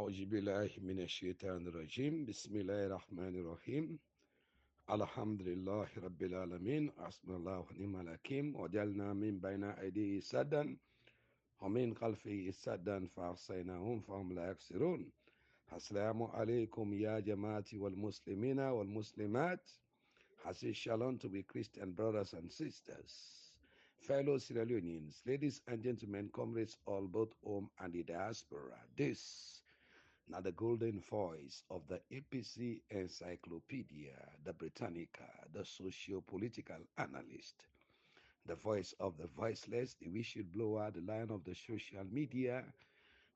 أعوذ بالله من الشيطان الرجيم بسم الله الرحمن الرحيم الحمد لله رب العالمين حسبنا الله ونعم الوكيل وجعلنا من بين أيديه سدا ومن خلفه سدا فأحصيناهم فهم لا يبصرون. السلام عليكم يا جماعة والمسلمين والمسلمات. Happy Shalom to be Christian brothers and sisters, fellow Sierra Leoneans, ladies and gentlemen, comrades all both home and the diaspora. This now the golden voice of the APC Encyclopeadia the Britannica, the socio-political analyst, the voice of the voiceless, the whistleblower, the lion of the social media,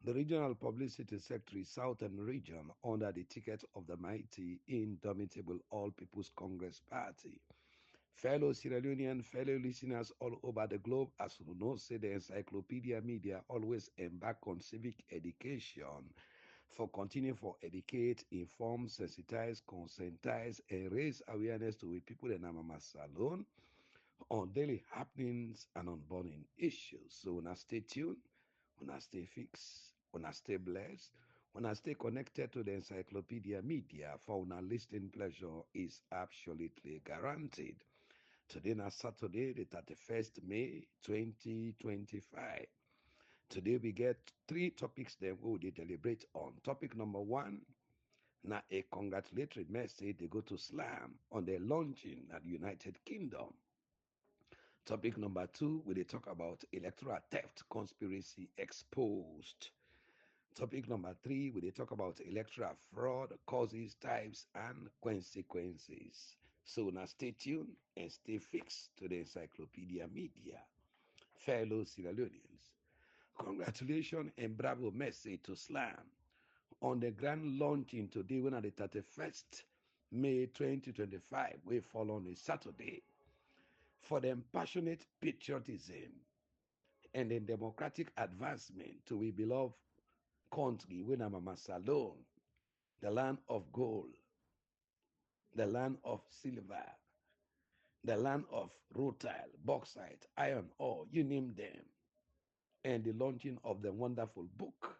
the regional publicity secretary, Southern Region, under the ticket of the mighty, indomitable All People's Congress Party. Fellow Sierra Leonean, fellow listeners all over the globe, as you know, say the Encyclopedia Media always embark on civic education for continue for educate, inform, sensitize, conscientize, and raise awareness to we people in Mama Salone on daily happenings and on burning issues. So when I stay tuned, when I stay fixed, when I stay blessed, when I stay connected to the Encyclopedia Media, for our listening pleasure is absolutely guaranteed. Today is Saturday, the 31st May 2025. Today we get three topics that we will deliberate on. Topic number one, now a congratulatory message they go to Slam on their launching at the United Kingdom. Topic number two, we talk about electoral theft conspiracy exposed. Topic number three, we talk about electoral fraud, causes, types, and consequences. So now stay tuned and stay fixed to the Encyclopedia Media. Fellow Sierra Leoneans, congratulations and bravo message to Slam on the grand launching today when at the 31st May 2025 we fall on a Saturday for the passionate patriotism and the democratic advancement to we beloved country when I'm a Salone, the land of gold, the land of silver, the land of rutile, bauxite, iron ore, you name them, and the launching of the wonderful book,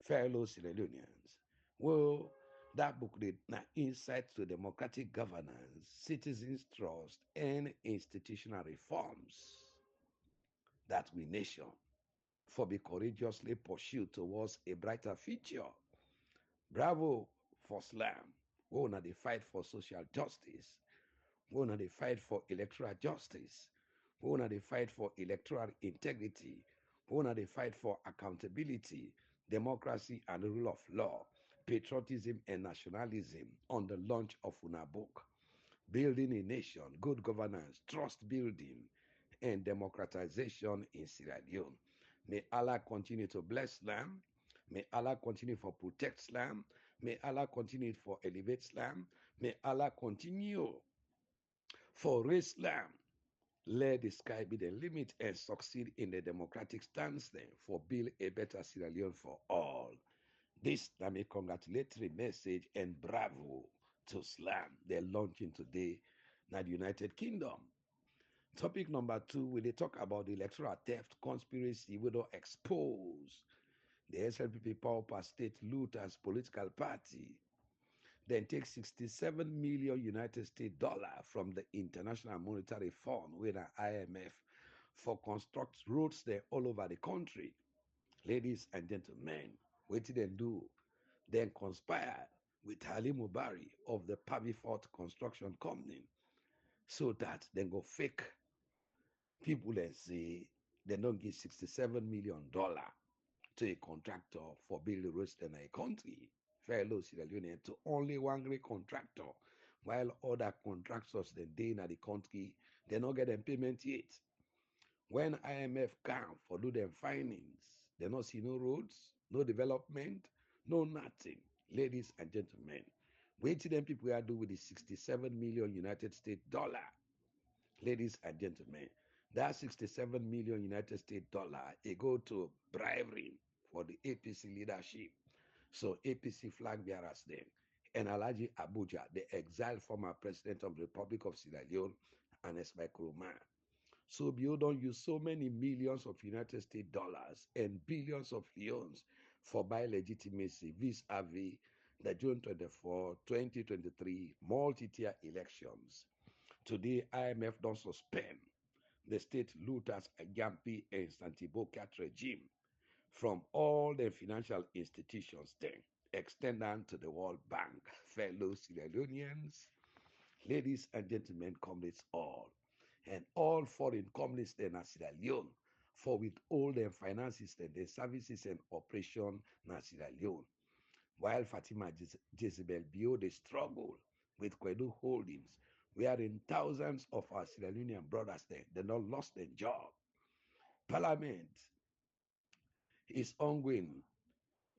fellow Sierra Leoneans. Well, that book did now insight to democratic governance, citizens' trust, and institutional reforms that we nation for be courageously pursued towards a brighter future. Bravo for Slam. We wanna the fight for social justice. We wanna the fight for electoral justice. We wanna the fight for electoral integrity. We wanna the fight for accountability, democracy and rule of law, patriotism and nationalism on the launch of una book. Building a nation, good governance, trust building, and democratization in Sierra Leone. May Allah continue to bless Slam. May Allah continue to protect Slam. May Allah continue for elevate Slam. May Allah continue for raise Slam. Let the sky be the limit and succeed in the democratic stance then for build a better Sierra Leone for all. This is a congratulatory message and bravo to Slam. They're launching today in the United Kingdom. Topic number two, we they talk about the electoral theft conspiracy we don't expose the SLPP Pauper State loot as political party, then take 67 million United States dollar from the International Monetary Fund with an IMF for construct roads there all over the country. Ladies and gentlemen, what did they do? Then conspire with Ali Mubari of the Pavifort Construction Company so that they go fake people and say they don't give $67 million to a contractor for building roads in a country, fellow Sierra Leone, to only one great contractor, while other contractors then they in the country, they not get them payment yet. When IMF come for do them findings, they not see no roads, no development, no nothing. Ladies and gentlemen, wait till them people are do with the 67 million United States dollar. Ladies and gentlemen, that 67 million United States dollar, it go to bribery for the APC leadership. So APC flag bearers then, and Alaji Abuja, the exiled former president of the Republic of Sierra Leone, and Esmakuruma. So you don't use so many millions of United States dollars and billions of leons for by legitimacy vis-a-vis the June 24, 2023 multi-tier elections. Today, IMF don't suspend the state looters Agampi and Santibocat regime from all the financial institutions then extend down to the World Bank. Fellow Sierra Leoneans, ladies and gentlemen, comrades all, and all foreign companies in Sierra Leone for with all their finances and their services and operation in Sierra Leone. While Fatima Jezebel Bio the struggle with Kwedu Holdings, wherein thousands of our Sierra Leonean brothers there, they not lost their job. Parliament is ongoing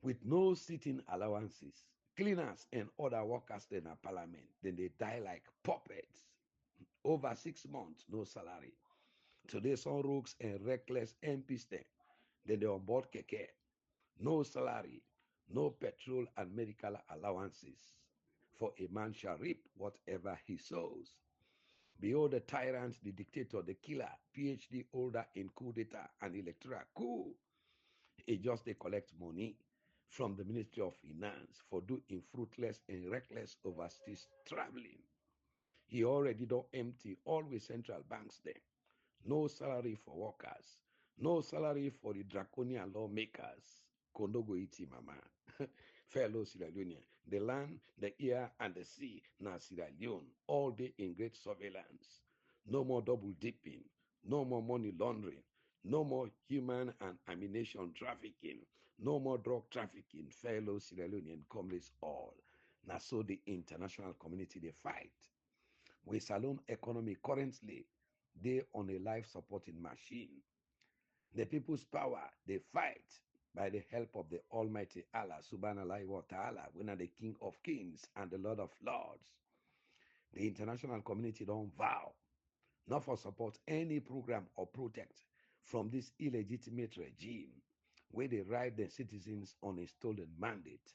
with no sitting allowances. Cleaners and other workers in our parliament, then they die like puppets. Over 6 months, no salary. Today, some rogues and reckless MPs then they on board keke. No salary, no petrol and medical allowances. For a man shall reap whatever he sows. Behold the tyrant, the dictator, the killer, PhD holder in coup d'etat and electoral coup. He just they collect money from the Ministry of Finance for doing fruitless and reckless overseas traveling. He already don't empty always central banks there. No salary for workers, no salary for the draconian lawmakers. Kondogo iti mama. Fellow Sierra Leonean, the land, the air, and the sea, now Sierra Leone, all day in great surveillance. No more double dipping, no more money laundering, no more human and ammunition trafficking, no more drug trafficking. Fellow Sierra Leonean comrades all. Now so the international community they fight. With Salone economy currently, they on a life supporting machine. The people's power, they fight by the help of the Almighty Allah, Subhanallah wa Ta'ala, when are the King of Kings and the Lord of Lords. The international community don't vow not for support any program or protect from this illegitimate regime where they ride the citizens on a stolen mandate.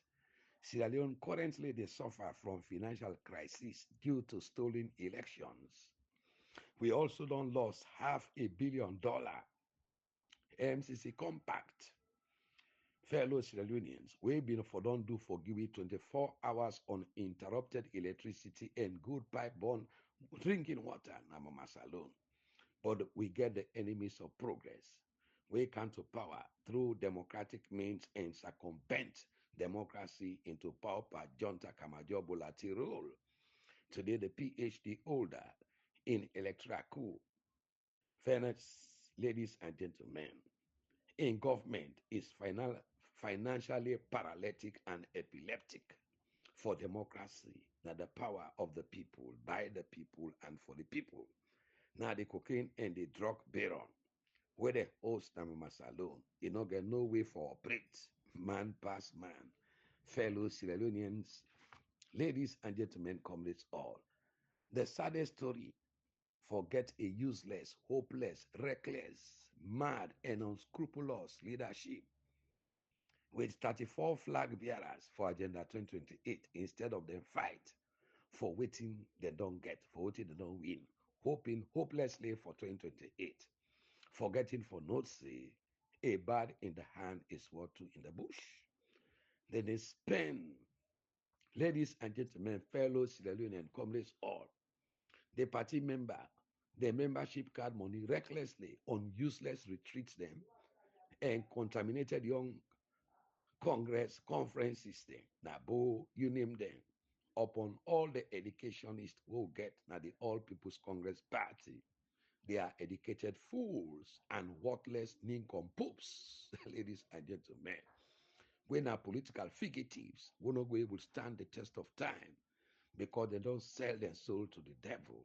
Sierra Leone currently they suffer from financial crisis due to stolen elections. We also don't lost $500 million MCC compact. Fellow Sierra Leoneans, we been for don't do for give it 24 hours uninterrupted electricity and good pipe borne drinking water, Namama Salone. But we get the enemies of progress. We come to power through democratic means and circumvent democracy into power junta Kamajobo rule. Today, the PhD holder in electoral coup, fairness, ladies and gentlemen, in government is financially paralytic and epileptic for democracy. Now the power of the people, by the people, and for the people. Now the cocaine and the drug baron, where the host Namama Salone, you know, get no way for operate. Man past man. Fellow Sierra Leoneans, ladies and gentlemen, comrades all. The saddest story forget a useless, hopeless, reckless, mad, and unscrupulous leadership with 34 flag bearers for Agenda 2028 instead of them fight for waiting they don't get, for waiting they don't win, hoping hopelessly for 2028, forgetting for not say a bird in the hand is worth two in the bush. Then they spend, ladies and gentlemen, fellow Sierra Leonean comrades all, the party member, the membership card money recklessly on useless retreats them and contaminated young Congress conference system. Now, you name them. Upon all the educationists who get now the All People's Congress Party, they are educated fools and worthless nincompoops, ladies and gentlemen. When our political fugitives will not be able to stand the test of time because they don't sell their soul to the devil.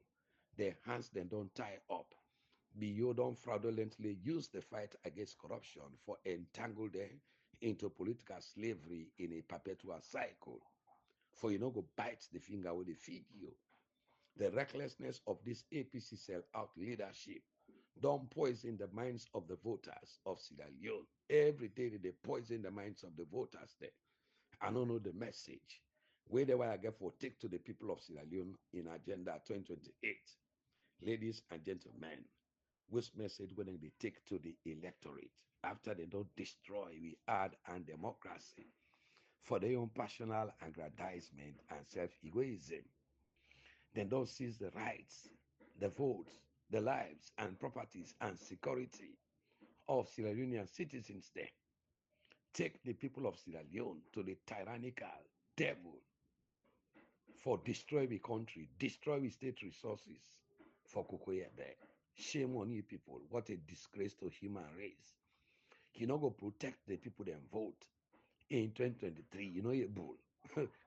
Their hands they don't tie up. Bio don't fraudulently use the fight against corruption for entangle them into political slavery in a perpetual cycle. For you know go bite the finger with the feed you. The recklessness of this APC sell out leadership don't poison the minds of the voters of Sierra Leone. Every day they poison the minds of the voters there. I don't know the message. Where the way I get for take to the people of Sierra Leone in Agenda 2028. Ladies and gentlemen, which message when they take to the electorate after they don't destroy we add and democracy for their own personal aggrandizement and self-egoism. They don't seize the rights, the votes, the lives and properties and security of Sierra Leonean citizens. Then take the people of Sierra Leone to the tyrannical devil for destroy the country, destroy the state resources for Kukoyebe. Shame on you people. What a disgrace to human race. You know go protect the people that vote in 2023. You know you bull.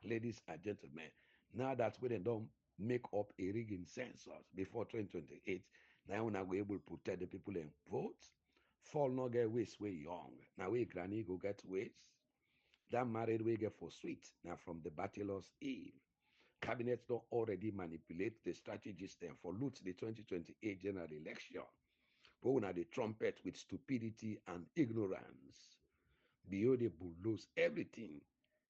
Ladies and gentlemen, now that we don't make up a rigging census before 2028, now we're not able to protect the people that vote. Fall no get waste way young. Now we granny go get waste. That married we get for sweet. Now from the bachelor's eve. Cabinets don't already manipulate the strategies then for loot the 2028 general election. But when they trumpet with stupidity and ignorance, Bio they bulldoze everything.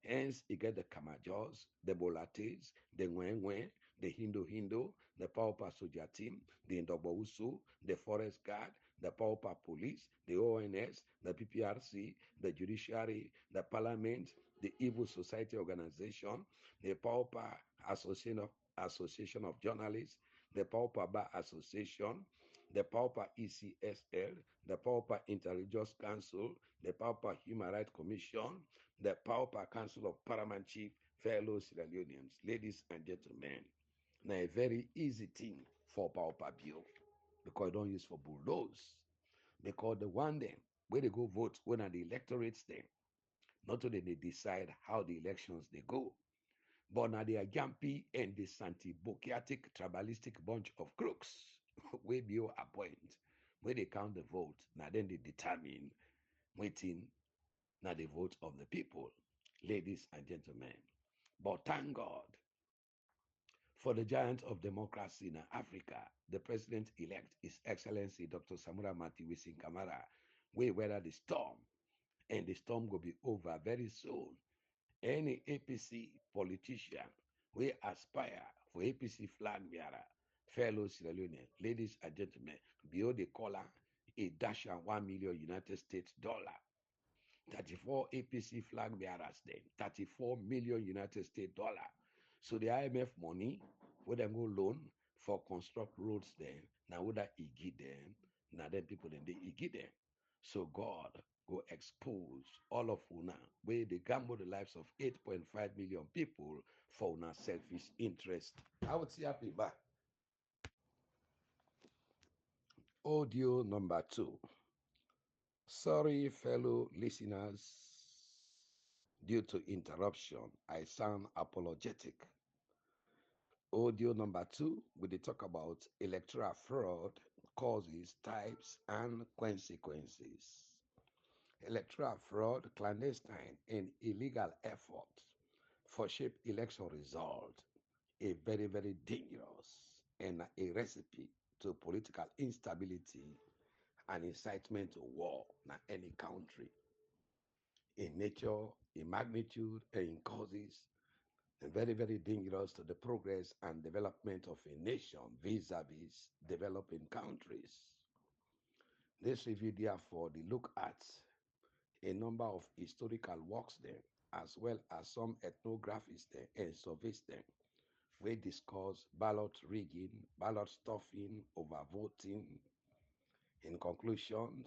Hence, you get the Kamajos, the Bolates, the Wenwen, the Hindu, the Paupa Soldier Team, the Ndobousu, the Forest Guard, the Paupa Police, the ONS, the PPRC, the Judiciary, the Parliament, the Evil Society Organization, the Paupa Association of Journalists, the Paupa Bar Association, the Paupa ECSL, the Paupa Intelligence Council, the Pauper Human Rights Commission, the Pauper Council of Paramount Chief, fellow Sierra Leoneans, ladies and gentlemen. Now, a very easy thing for Pauper Bill because don't use for bulldoze. Because the one them, where they go vote when are the electorates them, not only they decide how the elections they go, but now they are jumpy and the Santi-Bokiatic tribalistic bunch of crooks where Bill appoint, where they count the vote, now then they determine waiting not the vote of the people, ladies and gentlemen. But thank God for the giant of democracy in Africa, the president-elect, His Excellency Dr. Samura Matiwisi Kamara, we weather the storm, and the storm will be over very soon. Any APC politician we aspire for APC flag bearer, fellow Sierra Leonean, ladies and gentlemen, behold the collar, a dash and 1 million United States dollar 34 APC flag bearers then, 34 million United States dollar. So the IMF money, where them go loan for construct roads then, now would that give them, now then people then they give them. So God go expose all of una where they gamble the lives of 8.5 million people for una selfish interest. I would say happy back. Audio number 2. Sorry, fellow listeners. Due to interruption, I sound apologetic. Audio number 2, we will talk about electoral fraud, causes, types, and consequences. Electoral fraud, clandestine, and illegal effort for shape election result, a very, very dangerous and a recipe to political instability and incitement to war in any country. In nature, in magnitude, and in causes, and very, very dangerous to the progress and development of a nation vis-a-vis developing countries. This review, therefore, the look at a number of historical works there, as well as some ethnographies there and surveys there, we discuss ballot rigging, ballot stuffing, overvoting. In conclusions,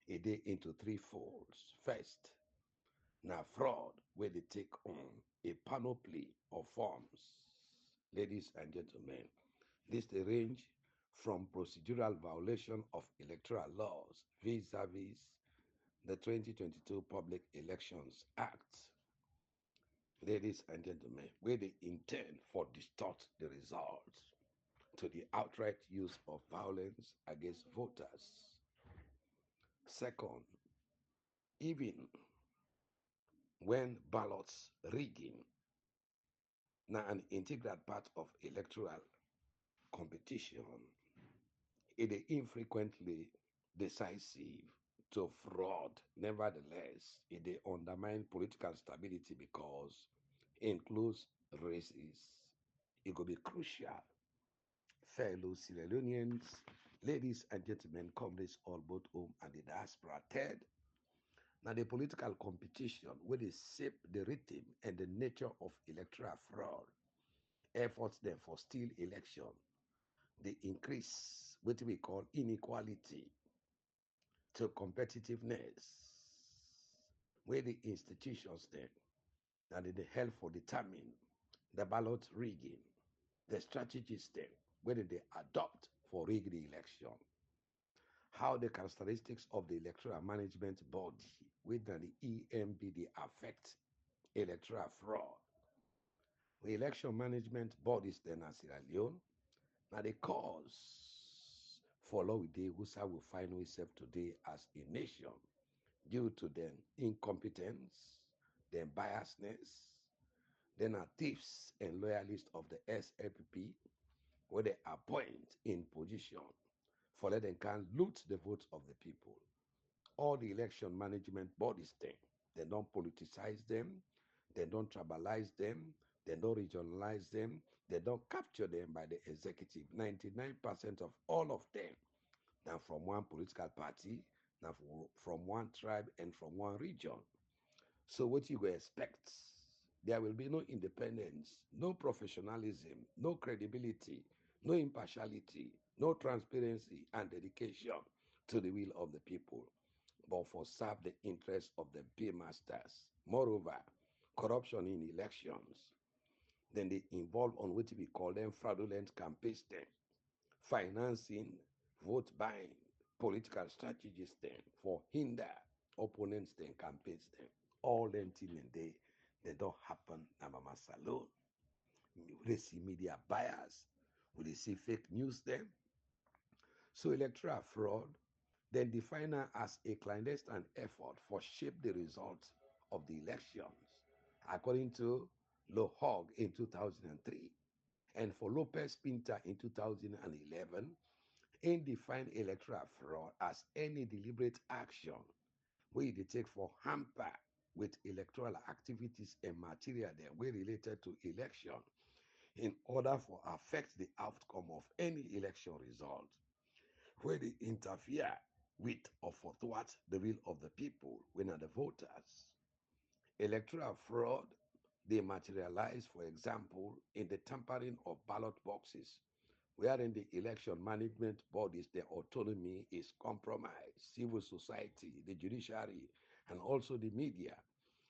it is into three folds. First, now, fraud, where they take on a panoply of forms. Ladies and gentlemen, this they range from procedural violation of electoral laws vis-a-vis the 2022 Public Elections Act. Ladies and gentlemen, where they intend for distort the results to the outright use of violence against voters. Second, even when ballots rigging now an integral part of electoral competition, it is infrequently decisive to fraud. Nevertheless, it is undermine political stability because in close races, it could be crucial. Fellow Sierra Leoneans, Ladies and gentlemen, comrades all both home and the diaspora. Third, now the political competition will shape the rhythm and the nature of electoral fraud. Efforts then for steal election, the increase what we call inequality to competitiveness, where the institutions then that they help for determine the ballot rigging, the strategies then whether they adopt for rig the election, how the characteristics of the electoral management body whether the EMBD affect electoral fraud. The election management bodies then as Sierra Leone, now the cause for law we day who will find ourselves today as a nation due to their incompetence, their biasness, then are thieves and loyalists of the SLPP, where they appoint in position for that they can loot the votes of the people. All the election management bodies thing, they don't politicize them, they don't tribalize them, they don't regionalize them, they don't capture them by the executive. 99% of all of them now from one political party, now from one tribe and from one region. So what you go expect? There will be no independence, no professionalism, no credibility, no impartiality, no transparency and dedication to the will of the people, but for serve the interests of the paymasters. Moreover, corruption in elections, then they involve on what we call them fraudulent campaigns, then financing, vote buying, political strategies then for hinder opponents then campaigns then. All them things they don't happen na Mama Salone. We see media bias, we see fake news then. So electoral fraud then define her as a clandestine effort for shape the results of the elections, according to Lohog in 2003 and for Lopez Pinta in 2011. In define electoral fraud as any deliberate action where they take for hamper with electoral activities and material that were related to election in order for affect the outcome of any election result, where they interfere with or for thwart the will of the people when are the voters. Electoral fraud, they materialize, for example, in the tampering of ballot boxes wherein the election management bodies, their autonomy is compromised. Civil society, the judiciary, and also the media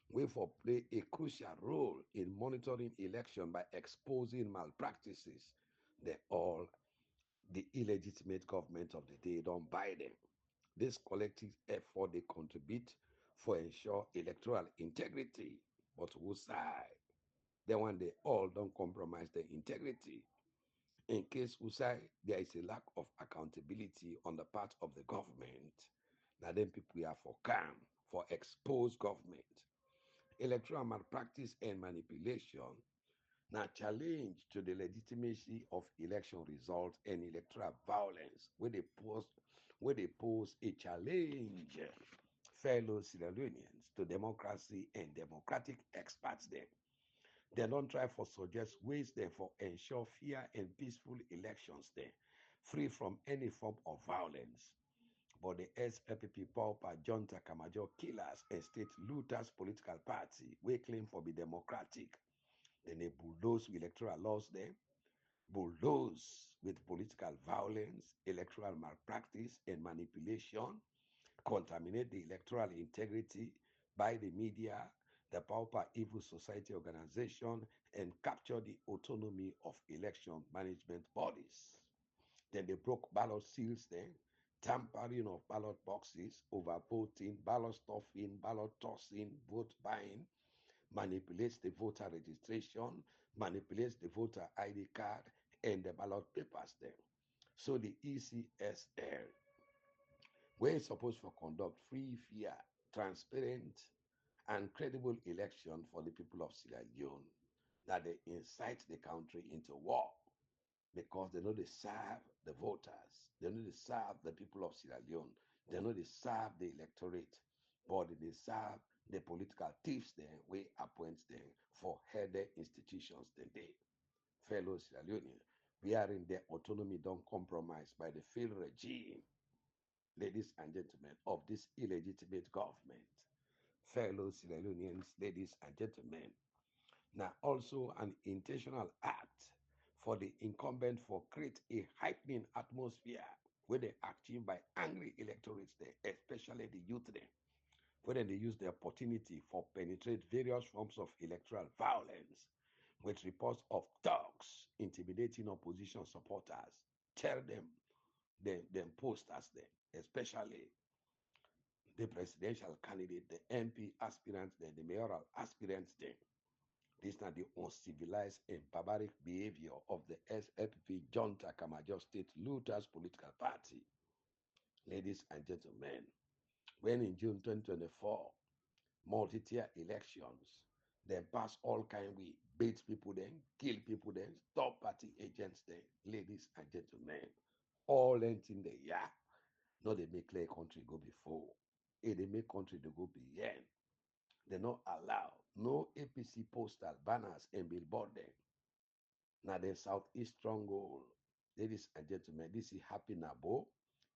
will for play a crucial role in monitoring election by exposing malpractices. They all the illegitimate government of the day don't buy them. This collective effort they contribute for ensure electoral integrity, but whose side? Then when they all don't compromise their integrity, in case Usai, there is a lack of accountability on the part of the government, now then people are for calm, for exposed government. Electoral malpractice and manipulation, now challenge to the legitimacy of election results and electoral violence, where they pose a challenge fellow Sierra Leoneans to democracy and democratic experts there. They don't try for suggest ways there for ensure fair and peaceful elections there, free from any form of violence. But the SLPP pauper junta Kamajo killers and state looters political party, we claim for be democratic. Then they bulldoze with electoral laws there, bulldoze with political violence, electoral malpractice and manipulation, contaminate the electoral integrity by the media, the pauper evil society organization, and capture the autonomy of election management bodies. Then they broke ballot seals then, tampering of ballot boxes, overvoting, ballot stuffing, ballot tossing, vote buying, manipulates the voter registration, manipulates the voter ID card, and the ballot papers then. So the ECSL we're supposed to conduct free, fair, transparent, and credible election for the people of Sierra Leone, that they incite the country into war because they know they serve the voters, they know they serve the people of Sierra Leone, they know they serve the electorate, but they serve the political thieves there, we appoint them for headed institutions today. Fellow Sierra Leoneans, wherein their autonomy don't compromise by the failed regime, ladies and gentlemen, of this illegitimate government. Fellow Sierra Leoneans, ladies and gentlemen, now also an intentional act for the incumbent for create a heightening atmosphere where they achieved by angry electorates there, especially the youth there, where they use the opportunity for penetrate various forms of electoral violence with reports of thugs intimidating opposition supporters, tell them posters them, especially the presidential candidate, the MP aspirants, the mayoral aspirants them. This is not the uncivilized and barbaric behavior of the SFP Junta Kamajo State Looters Political Party. Ladies and gentlemen, when in June 2024, multi-tier elections, then pass all kind we beat people then, kill people then, stop party agents then, ladies and gentlemen, all in the yeah. No, they make clear country go before. They make country to go beyond. They not allow no APC postal banners and billboard them. Now the Southeast stronghold. Ladies and gentlemen, this is happy na Bo,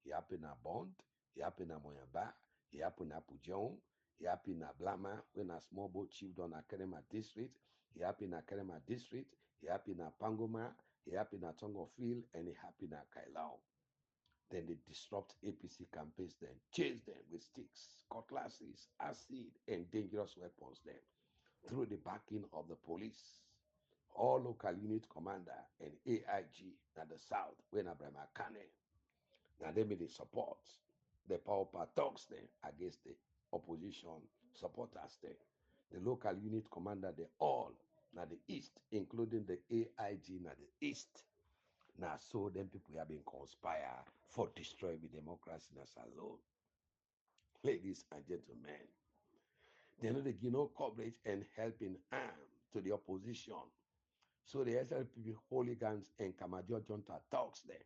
he happy na Bond, he happy na Moyamba, he happy na Pujon, he happy na Blama, when a small boat chief on Akerema district, he happy na Kerema district, he happy na Pangoma, he happy na Tongo Field, and he happy na Kailao. Then they disrupt APC campaigns, then chase them with sticks, cutlasses, acid, and dangerous weapons then through the backing of the police. All local unit commander and AIG at the south, when Abraham Kane, now they made the support. The power talks then against the opposition supporters there. The local unit commander, they all now the east, including the AIG now the east. Now so them people have been conspire for destroying the democracy in Salone. Ladies and gentlemen, they know they give no coverage and helping arm to the opposition. So the SLPP hooligans and Kamadio Junta talks there.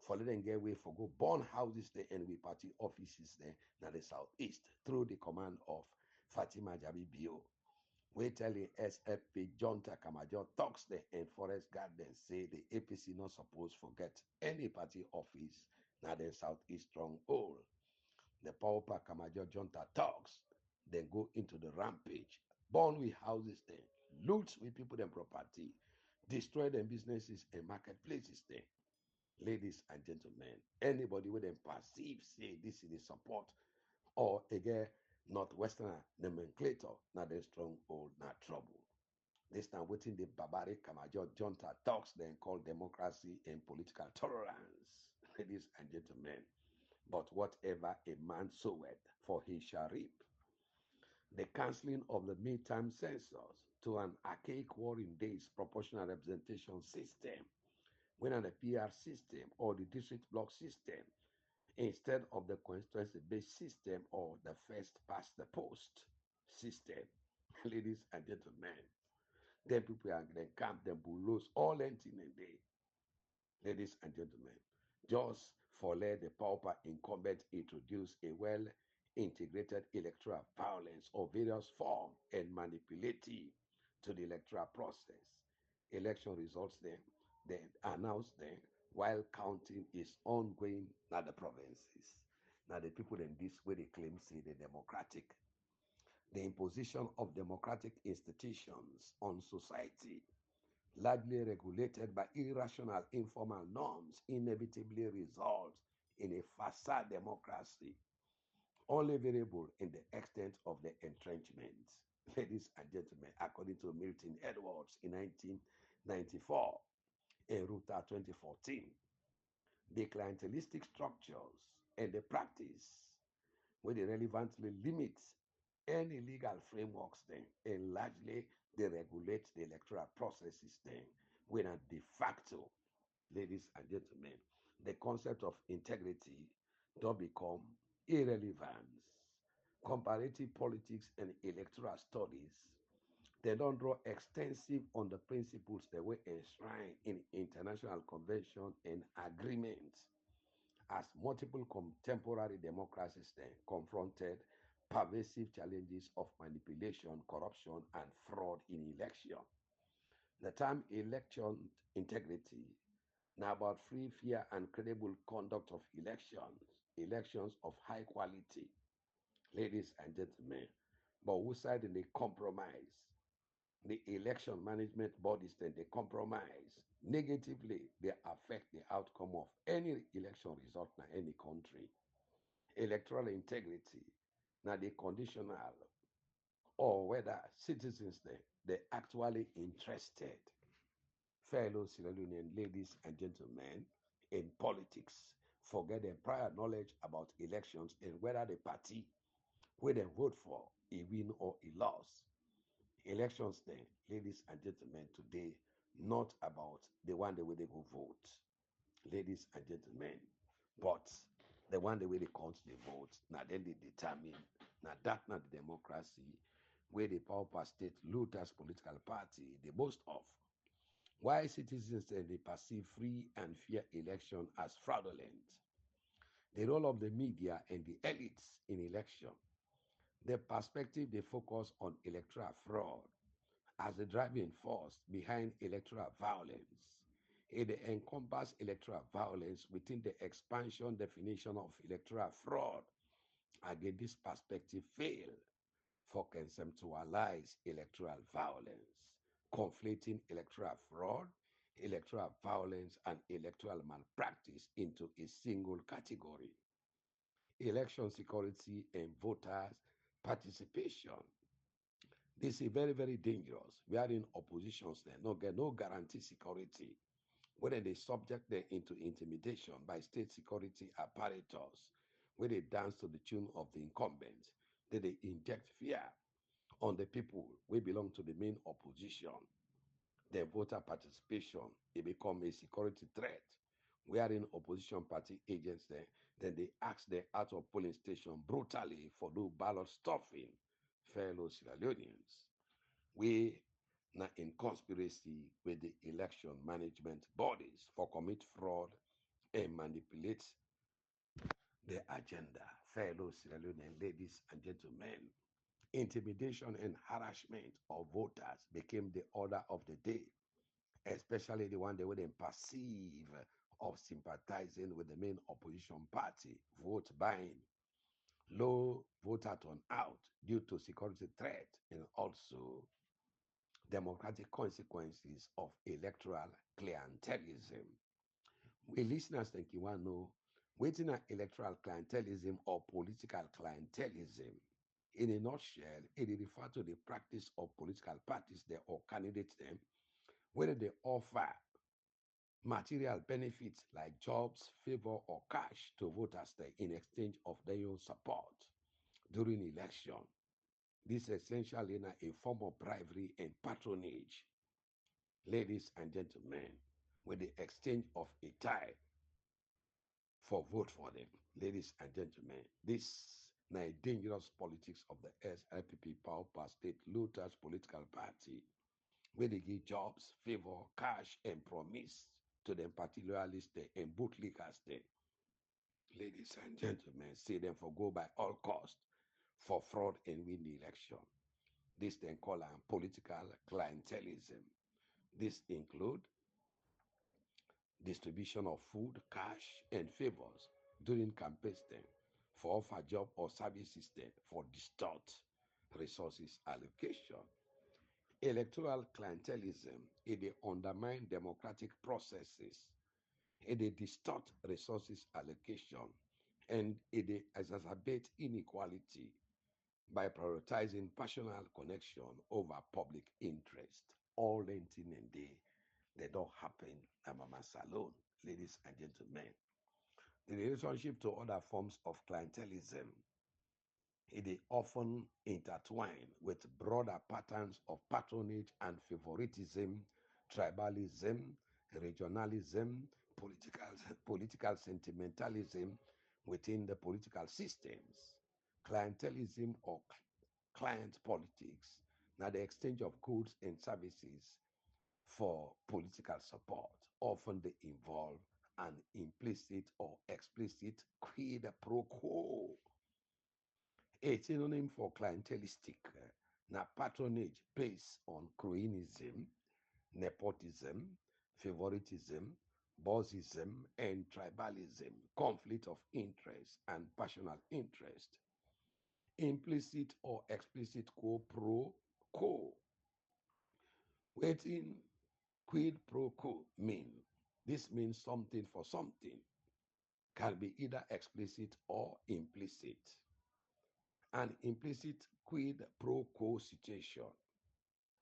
For let them get way for go burn houses there and we party offices there in the southeast through the command of Fatima Jabi Bio. We tell the SFP Junta Kamadio talks there and Forest Gardens say the APC not supposed to forget any party office now the southeast stronghold. The Pauper Kamajo Junta talks, then go into the rampage, burn with houses then, loot with people and property, destroy them businesses and marketplaces then. Ladies and gentlemen, anybody with them perceive say this is the support or again Northwesterner nomenclator, not the stronghold, not trouble. This time waiting the barbaric Kamajo Junta talks then called democracy and political tolerance. Ladies and gentlemen, but whatever a man soweth, for he shall reap. The cancelling of the midterm census to an archaic warring days proportional representation system, when on the PR system or the district block system, instead of the constituency-based system or the first past the post system. Ladies and gentlemen, then people are going to camp, them will lose all anything in day. Ladies and gentlemen, just for let the pauper incumbent introduce a well integrated electoral violence of various form and manipulative to the electoral process. Election results then announce them while counting is ongoing at the provinces. Now the people in this way they claim say the democratic. The imposition of democratic institutions on society largely regulated by irrational informal norms, inevitably results in a facade democracy, only variable in the extent of the entrenchment. Ladies and gentlemen, according to Milton Edwards in 1994 and Ruta 2014, the clientelistic structures and the practice where they relevantly limit any legal frameworks then and largely they regulate the electoral processes then when a de facto, ladies and gentlemen, the concept of integrity don't become irrelevant. Comparative politics and electoral studies, they don't draw extensive on the principles that were enshrined in international convention and agreements as multiple contemporary democracies then confronted pervasive challenges of manipulation, corruption, and fraud in election. The term election integrity Now about free, fair, and credible conduct of elections, elections of high quality, ladies and gentlemen. But who side in the compromise? The election management bodies then they compromise negatively. They affect the outcome of any election result in any country. Electoral integrity, now the conditional or whether citizens they actually interested, fellow Sierra Leonean ladies and gentlemen, in politics, forget their prior knowledge about elections and whether the party where they vote for a win or a loss. Elections then, ladies and gentlemen, today not about the one the way they go vote, ladies and gentlemen, but the one the way they count the vote. Now then they determine. Now that not the democracy where the power per state looters political party they boast of. Why citizens then they perceive free and fair election as fraudulent. The role of the media and the elites in election. The perspective they focus on electoral fraud as the driving force behind electoral violence. It encompasses electoral violence within the expansion definition of electoral fraud. Again, this perspective fail for conceptualize electoral violence, conflating electoral fraud, electoral violence, and electoral malpractice into a single category. Election security and voters' participation. This is very, very dangerous. We are in oppositions there. No get no guarantee security. Whether they subject them into intimidation by state security apparatus, where they dance to the tune of the incumbents, that they inject fear on the people we belong to the main opposition. Their voter participation, it become a security threat. Wherein opposition party agents there, then they ask them out of polling station brutally for no ballot stuffing, fellow Sierra Leoneans. We now in conspiracy with the election management bodies for commit fraud and manipulate the agenda. Fellow Sierra Leonean ladies and gentlemen, intimidation and harassment of voters became the order of the day, especially the one they wouldn't perceive of sympathizing with the main opposition party, vote buying, low voter turnout due to security threat, and also democratic consequences of electoral clientelism. We listeners think you want to know waiting at electoral clientelism or political clientelism. In a nutshell, it refers to the practice of political parties there or candidates them, whether they offer material benefits like jobs, favor, or cash to voters there in exchange of their own support during election. This is essentially a form of bribery and patronage, ladies and gentlemen, with the exchange of a tie for vote for them. Ladies and gentlemen, this now dangerous politics of the SLPP power per state looters political party, where they give jobs, favor, cash, and promise to them particularly stay and bootlickers stay. Ladies and gentlemen, see them for go by all cost for fraud and win the election. This then call political clientelism. This include distribution of food, cash, and favors during campaign time for offer job or service system for distort resources allocation. Electoral clientelism, it undermine democratic processes, it distort resources allocation, and it exacerbate inequality by prioritizing personal connection over public interest. All renting and they don't happen at Mama Salone, ladies and gentlemen. The relationship to other forms of clientelism, it is often intertwined with broader patterns of patronage and favoritism, tribalism, regionalism, political sentimentalism within the political systems, clientelism or client politics. Now, the exchange of goods and services for political support often they involve an implicit or explicit quid pro quo, a synonym for clientelistic, na patronage based on cronyism, nepotism, favoritism, bossism and tribalism, conflict of interest and personal interest, implicit or explicit quo pro quo. Waiting quid pro quo mean. This means something for something, can be either explicit or implicit. An implicit quid pro quo situation.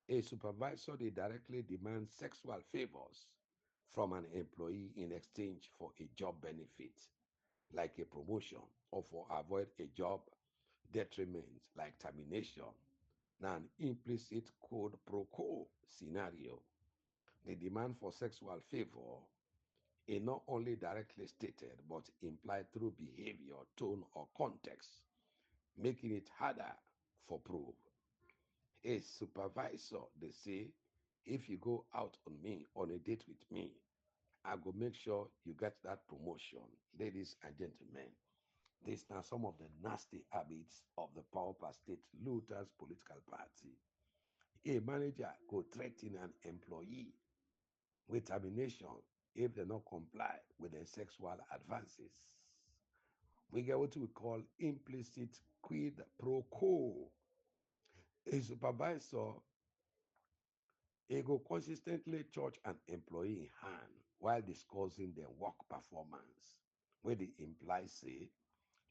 A supervisor they directly demands sexual favors from an employee in exchange for a job benefit, like a promotion, or for avoid a job detriment, like termination. Now, an implicit quid pro quo scenario. The demand for sexual favor is not only directly stated but implied through behavior, tone, or context, making it harder for proof. A supervisor, they say, if you go out on me on a date with me, I go make sure you get that promotion. Ladies and gentlemen, these are some of the nasty habits of the power per state looters political party. A manager could threaten an employee with termination if they not comply with their sexual advances. We get what we call implicit quid pro quo. A supervisor he go consistently charge an employee in hand while discussing their work performance, where they imply say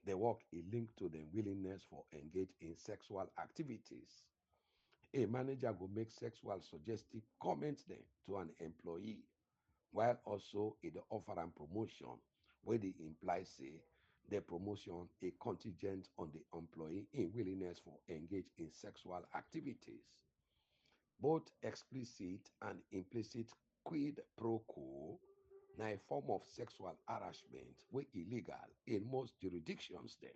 the work is linked to their willingness for engage in sexual activities. A manager will make sexual suggestive comments then to an employee while also in the offer and promotion where they imply say the promotion a contingent on the employee in willingness for engage in sexual activities. Both explicit and implicit quid pro quo na a form of sexual harassment wey illegal in most jurisdictions dem.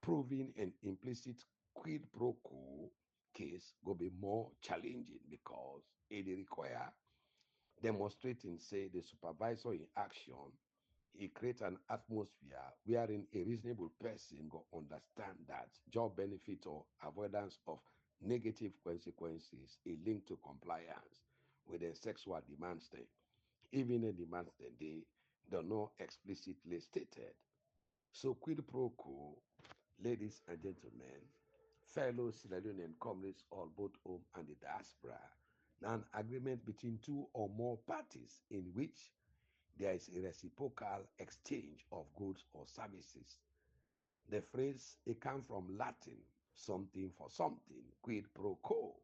Proving an implicit quid pro quo case go be more challenging because it require demonstrating say the supervisor in action e create an atmosphere wherein a reasonable person go understand that job benefit or avoidance of negative consequences is linked to compliance with the sexual demands then, even the demands that they do not explicitly stated. So quid pro quo, ladies and gentlemen, fellow Sierra Leonean comrades all both home and the diaspora, an agreement between two or more parties in which there is a reciprocal exchange of goods or services. The phrase it comes from Latin, something for something, quid pro quo.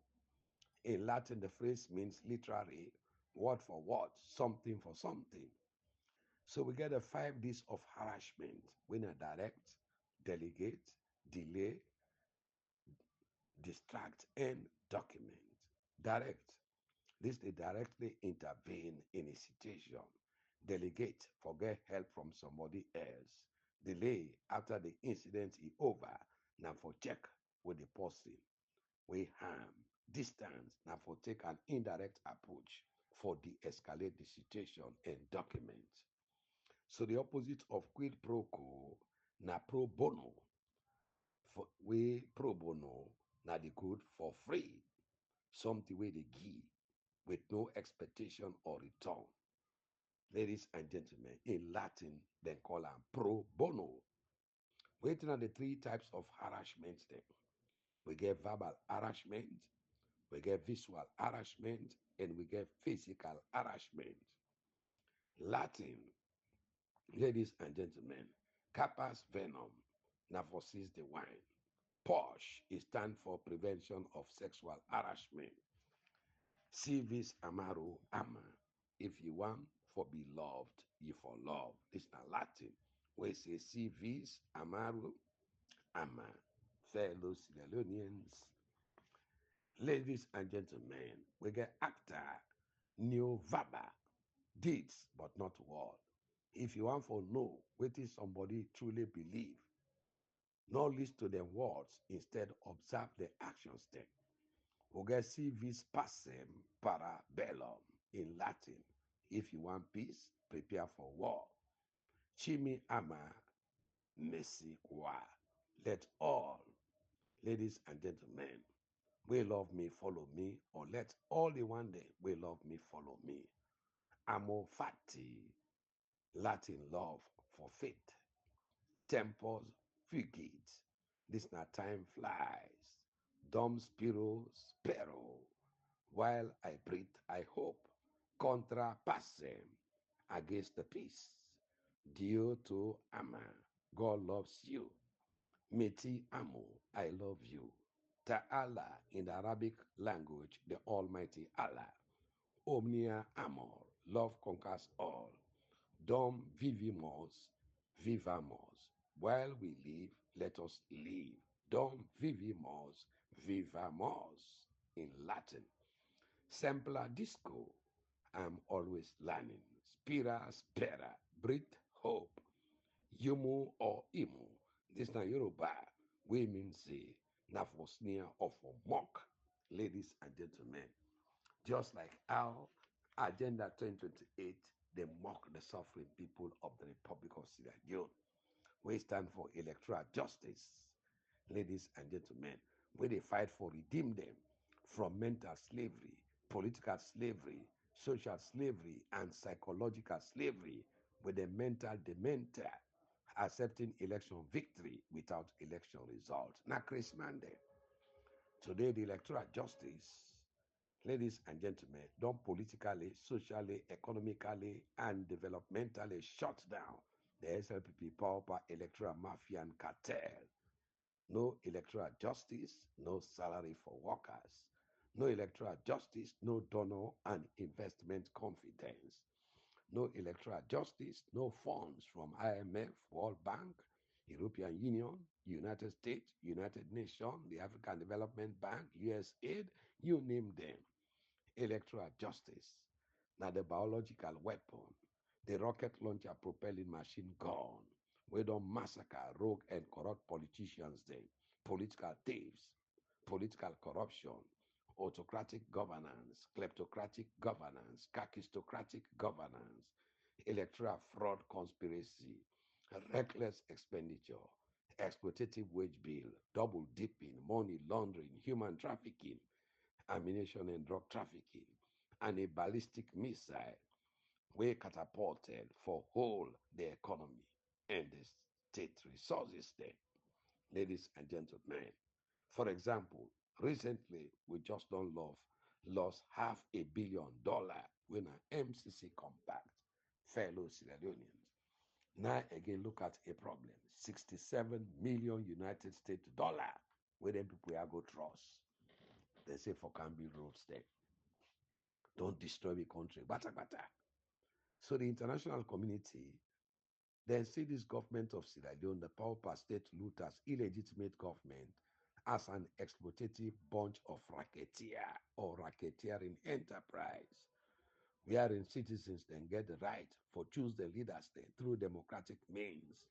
In Latin, the phrase means literally word for word, something for something. So we get the 5 Ds of harassment when a direct, delegate, delay, distract, and document. Direct. This they directly intervene in a situation. Delegate, forget help from somebody else. Delay after the incident is over. Now for check with the person. We harm. Distance. Now for take an indirect approach for de-escalate the situation and document. So the opposite of quid pro quo, na pro bono. For we pro bono, na the good for free. Something where they give with no expectation or return. Ladies and gentlemen, in Latin, they call them pro bono. Waiting on the 3 types of harassment then. We get verbal harassment, we get visual harassment, and we get physical harassment. Latin, ladies and gentlemen, Kappa's venom, Navosis the wine. POSH is stand for prevention of sexual harassment. Civis amaro ama. If you want for be loved, you for love. This is Latin. We say civis amaro ama. Fellow Sierra Leoneans, ladies and gentlemen, we get acta, neo verba, deeds but not word. If you want for know what is somebody truly believe, not list to the words, instead observe the actions then. We get civis pacem para bellum in Latin. If you want peace, prepare for war. Chimi ama mesi qua. Let all, ladies and gentlemen, we love me, follow me, or let all the one day we love me, follow me. Amor fati, Latin love for faith. Tempus fugit, this na time flies. Dom spiro spero, while I breathe I hope. Contra passem, against the peace. Dio to ama, God loves you. Meti amo, I love you. Ta'ala in the Arabic language, the Almighty Allah. Omnia amor, love conquers all. Dom vivimus, vivamos. While we live, let us live. Dom vivimus, vivamos. In Latin. Sempla disco, I'm always learning. Spira spera, breathe hope. Yumu or imu. This na Yoruba. We mean say, na for sneer or for mock. Ladies and gentlemen, just like our Agenda 2028, they mock the suffering people of the Republic of Sierra Leone. We stand for electoral justice, ladies and gentlemen. We they fight for redeem them from mental slavery, political slavery, social slavery, and psychological slavery with the mental dementia, accepting election victory without election result. Now, Chris Monday, today the electoral justice, ladies and gentlemen, don't politically, socially, economically, and developmentally shut down the SLPP power electoral mafia and cartel. No electoral justice, no salary for workers. No electoral justice, no donor and investment confidence. No electoral justice, no funds from IMF, World Bank, European Union, United States, United Nations, the African Development Bank, USAID, you name them. Electoral justice. Now the biological weapon, the rocket launcher propelling machine gun. We don't massacre rogue and corrupt politicians then, political thieves, political corruption, autocratic governance, kleptocratic governance, kakistocratic governance, electoral fraud conspiracy, reckless expenditure, exploitative wage bill, double dipping, money laundering, human trafficking, ammunition and drug trafficking, and a ballistic missile were catapulted for whole the economy and the state resources there, ladies and gentlemen. For example, recently we just don't love lost $500 million when an MCC compact fellow Sierra Leoneans. Now again look at a problem. 67 million United States dollar where them people are go trust. They say for can be roads there. Don't destroy the country. Bata bata. So the international community then see this government of Sierra Leone, the power per state looters, illegitimate government, as an exploitative bunch of racketeer or racketeering enterprise, wherein citizens then get the right for choose the leaders then through democratic means.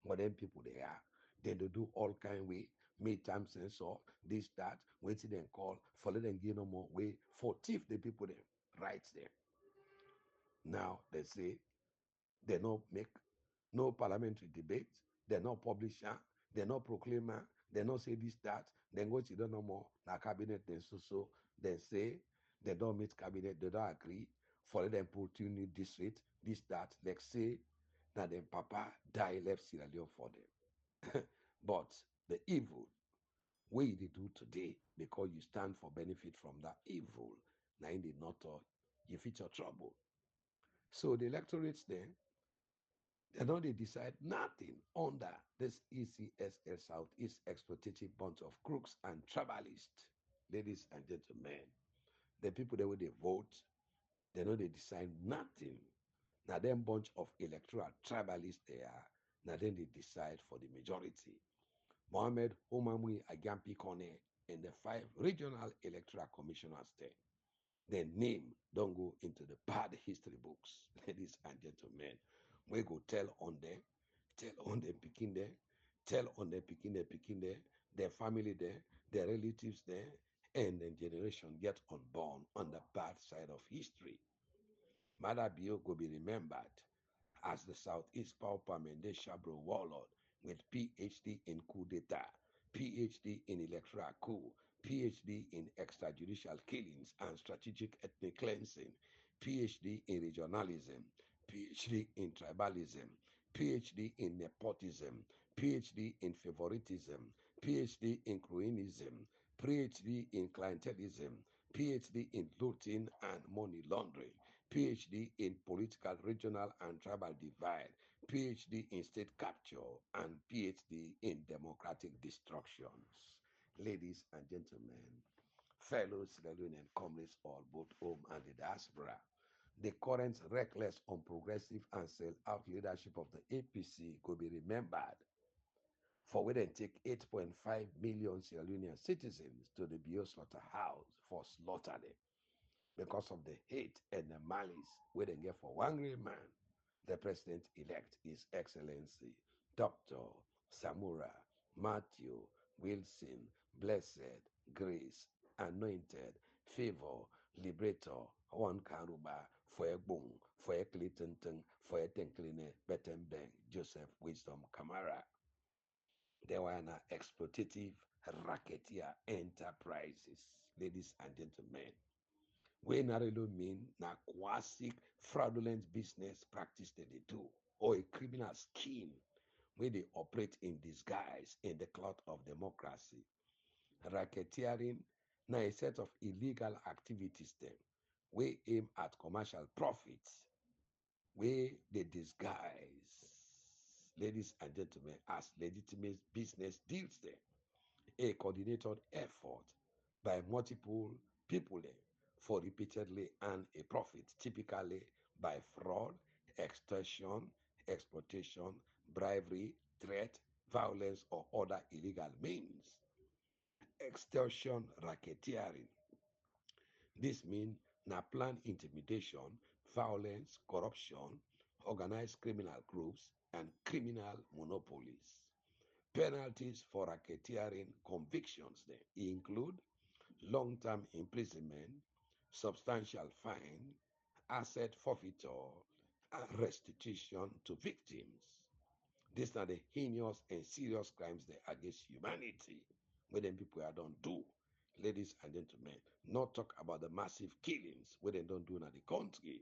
But then people they are, then they do all kind way, midterm censor, this, that, waiting then call, for let them give no more way, for thief the people them rights them. Now they say they not make no parliamentary debate, they not publisher, they not proclaimer, they not say this, that, then go to the no more, na cabinet, then so, then say they don't meet cabinet, they don't agree, for them put you new district, this, that, like say, that then Papa die left Sierra Leone for them. But the evil we they do today, because you stand for benefit from that evil, now in the not you feature trouble. So the electorates then they know they decide nothing under this ECSL Southeast exploitative bunch of crooks and tribalists. Ladies and gentlemen, the people that will they vote, they know they decide nothing. Now them bunch of electoral tribalists they are, now then they decide for the majority. Mohammed Omamui Agampi Kone and the 5 regional electoral commissioners there. Their name don't go into the bad history books, ladies and gentlemen. We go tell on them picking there, tell on them picking there, their family there, their relatives there, and then generation get unborn on the bad side of history. Madabio go be remembered as the Southeast Power Mende Shabro warlord with PhD in coup d'etat, PhD in electoral coup, PhD in extrajudicial killings and strategic ethnic cleansing, PhD in regionalism, PhD in tribalism, PhD in nepotism, PhD in favoritism, PhD in cronyism, PhD in clientelism, PhD in looting and money laundering, PhD in political, regional, and tribal divide, PhD in state capture, and PhD in democratic destructions. Ladies and gentlemen, fellow Sierra Leonean comrades all both home and the diaspora, the current reckless, unprogressive, and sell-out leadership of the APC could be remembered for where they take 8.5 million Sierra Leonean citizens to the Bio slaughterhouse for slaughter them because of the hate and the malice where they get for one great man, the president-elect, His Excellency Dr. Samura Matthew Wilson, blessed, grace, anointed, favor, liberator, one karuba, Fuegbung, Fueklitenten, Fuetenkline, Bettenbeng, Joseph Wisdom Kamara. They were an exploitative racketeer enterprises, ladies and gentlemen. We narrowly mean na quasi fraudulent business practice that they do, or a criminal scheme where they operate in disguise in the cloud of democracy. Racketeering na a set of illegal activities them we aim at commercial profits, where they disguise, ladies and gentlemen, as legitimate business deals them. A coordinated effort by multiple people for repeatedly earn a profit, typically by fraud, extortion, exploitation, bribery, threat, violence, or other illegal means. Extortion racketeering. This means na planned intimidation, violence, corruption, organized criminal groups, and criminal monopolies. Penalties for racketeering convictions they include long-term imprisonment, substantial fine, asset forfeiture, and restitution to victims. These are the heinous and serious crimes they against humanity, where them people are don't do. Ladies and gentlemen, not talk about the massive killings where they don't do in the country.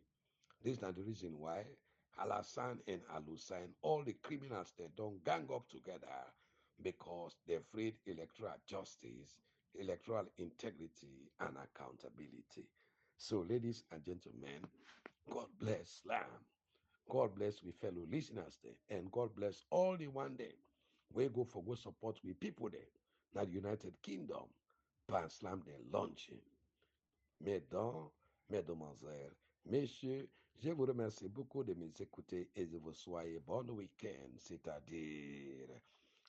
This is not the reason why Alassane and Alusine, all the criminals, they don't gang up together because they freed electoral justice, electoral integrity, and accountability. So, ladies and gentlemen, God bless Islam. God bless we fellow listeners there, and God bless all the one day we go for go support with people there. Now the United Kingdom, Pan Slam they launching. Mesdames, Mesdemoiselles, Messieurs, je vous remercie beaucoup de m'écouter et je vous souhaite bon week-end, c'est-à-dire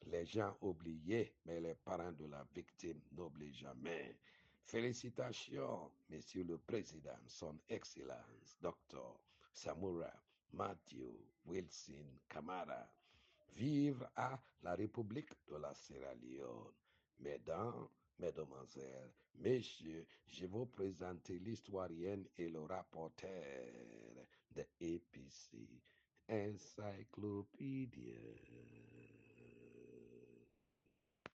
les gens oubliés, mais les parents de la victime n'oublient jamais. Félicitations, Monsieur le Président, Son Excellence, Dr. Samura Matthew Wilson Kamara. Vivre à la République de la Sierra Leone. Mesdames, Mesdemoiselles, Messieurs, je vous présente l'historienne et le rapporteur de APC Encyclopeadia.